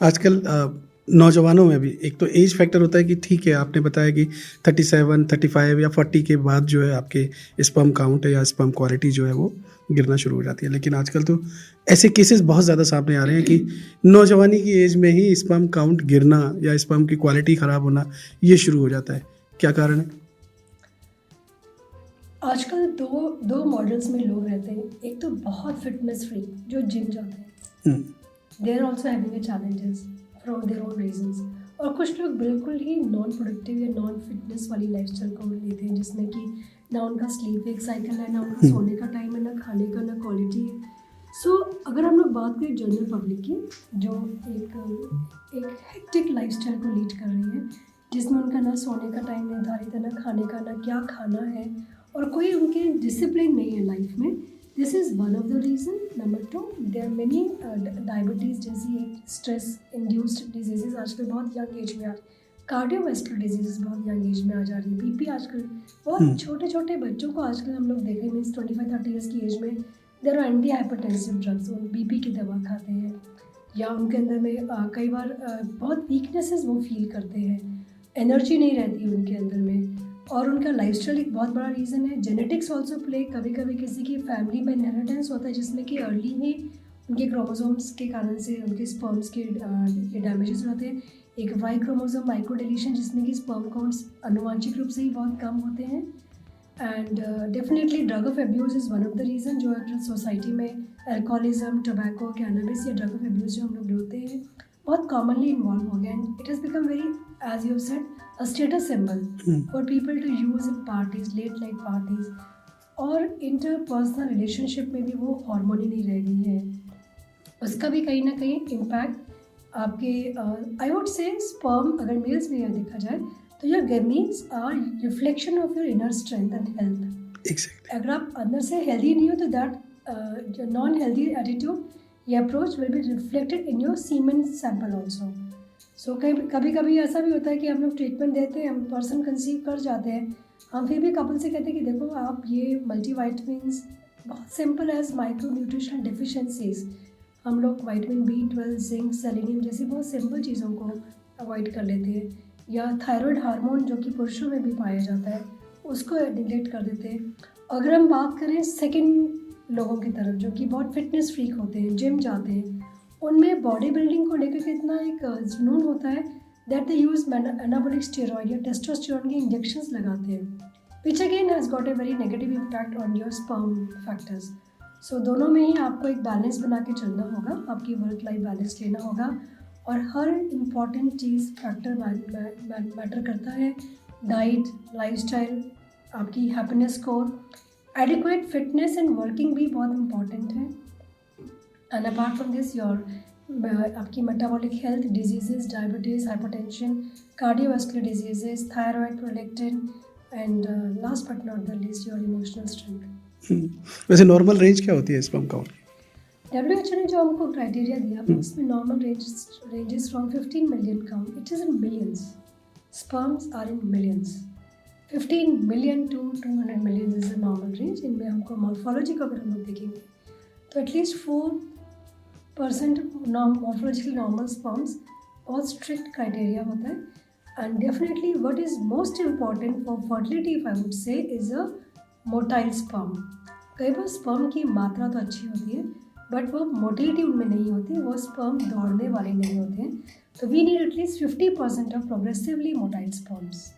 आजकल नौजवानों में भी एक तो एज फैक्टर होता है कि ठीक है, आपने बताया कि 37, 35 या 40 के बाद जो है आपके स्पर्म काउंट है या स्पर्म क्वालिटी जो है वो गिरना शुरू हो जाती है। लेकिन आजकल तो ऐसे केसेस बहुत ज़्यादा सामने आ रहे हैं कि नौजवानी की एज में ही स्पर्म काउंट गिरना या स्पर्म की क्वालिटी ख़राब होना ये शुरू हो जाता है। क्या कारण है? आजकल दो मॉडल्स में लोग रहते हैं। एक तो बहुत फिटनेस फ्री जो जिम जाते हैं, they are also having challenges from their own reasons. और कुछ लोग बिल्कुल ही नॉन प्रोडक्टिव या नॉन फिटनेस वाली लाइफस्टाइल को लेते हैं, जिसमें कि ना उनका स्लीप एक साइकिल है, ना उनका सोने का टाइम है, ना खाने का, ना क्वालिटी है। सो अगर हम लोग बात करें जनरल पब्लिक की, जो एक हेक्टिक लाइफस्टाइल को लीड कर रही है, जिसमें उनका ना सोने का टाइम निर्धारित है, ना खाने का, ना क्या खाना है, और कोई उनके डिसिप्लिन नहीं है लाइफ में। This is one of the reason. Number 2, there are many diabetes जैसी स्ट्रेस इंड्यूस्ड डिजीज़ आजकल बहुत यंग एज में कार्डियोवैस्कुलर डिजीज़ बहुत यंग एज में आ जा रही है। बीपी आजकल बहुत छोटे छोटे बच्चों को आजकल हम लोग देखें, मीन्स 25-30 ईयर्स की एज में there are anti hypertensive drugs, वो बीपी की दवा खाते हैं, या उनके अंदर में कई बार बहुत वीकनेसेस वो फील करते हैं, एनर्जी नहीं रहती है उनके अंदर में। और उनका लाइफस्टाइल एक बहुत बड़ा रीज़न है। जेनेटिक्स ऑल्सो प्ले, कभी कभी किसी की फैमिली में इनहेरिटेंस होता है, जिसमें कि अर्ली ही उनके क्रोमोसोम्स के कारण से उनके स्पर्म्स के डैमेजेस होते हैं। एक वाई क्रोमोसोम माइक्रो डिलीशन, जिसमें कि स्पर्म काउंट्स आनुवांशिक रूप से ही बहुत कम होते हैं। And definitely drug of abuse is one of the reason, जो सोसाइटी में अल्कोहलिज्म, टोबैको, कैनबिस या ड्रग ऑफ एब्यूज़ जो हम लोग ढूंढते हैं बहुत कॉमनली इन्वॉल्व हो गया। And it has become very, as you said, a status symbol for people to use in parties, late night parties। और इंटरपर्सनल रिलेशनशिप में भी वो हार्मोनी नहीं रह गई है, उसका भी कहीं ना कहीं इम्पैक्ट आपके आई वुड से स्पर्म, अगर मेल्स में यह देखा जाए तो your gametes are reflection of your inner strength and health. Exactly. अगर आप अंदर से हेल्दी नहीं हो तो दैट नॉन हेल्दी एटीट्यूड या approach will be reflected in your semen sample also. So कभी कभी ऐसा भी होता है कि हम लोग ट्रीटमेंट देते हैं, हम पर्सन कंसीव कर जाते हैं, हम फिर भी कपल से कहते हैं कि देखो आप ये मल्टीवाइटमिन्स, बहुत simple as micro nutritional deficiencies, हम लोग विटामिन B12, जिंक, सेलेनियम जैसी बहुत सिंपल चीज़ों को अवॉइड कर लेते हैं, या थायराइड हार्मोन जो कि पुरुषों में भी पाया जाता है उसको निगलेक्ट कर देते हैं। अगर हम बात करें सेकंड लोगों की तरफ, जो कि बहुत फिटनेस फ्रीक होते हैं, जिम जाते हैं, उनमें बॉडी बिल्डिंग को लेकर के इतना एक जुनून होता है that they use anabolic steroid या टेस्टोस्टेरोन के इंजेक्शंस लगाते हैं, which again has got a very negative impact on your sperm factors. So दोनों में ही आपको एक बैलेंस बना के चलना होगा, आपकी वर्क लाइफ बैलेंस लेना होगा, और हर इम्पॉर्टेंट चीज़ फैक्टर मैटर करता है। डाइट, लाइफस्टाइल, आपकी happiness score, adequate fitness and working भी बहुत इम्पॉर्टेंट है। And apart from this your आपकी metabolic health, diseases, diabetes, hypertension, cardiovascular diseases, thyroid, prolactin, and last but not the least your emotional strength. वैसे normal range क्या होती है sperm count? WHO ने जो हमको क्राइटेरिया दिया उसमें normal ranges from 15 million count, it is in millions, sperms are in millions. 15 million to 200 million is the normal range. इनमें हमको मॉर्फोलॉजी को अगर हम लोग देखेंगे तो एटलीस्ट 4% मॉर्फोलॉजिकल नॉर्मल स्पर्म्स, बहुत स्ट्रिक्ट क्राइटेरिया होता है। And definitely what is most important for fertility, if I would say, is a motile sperm. कई बार स्पर्म की मात्रा तो अच्छी होती है बट वो मोटिलिटी उनमें नहीं होती, वो स्पर्म दौड़ने वाले नहीं होते हैं। तो we need at least 50% of progressively motile sperms.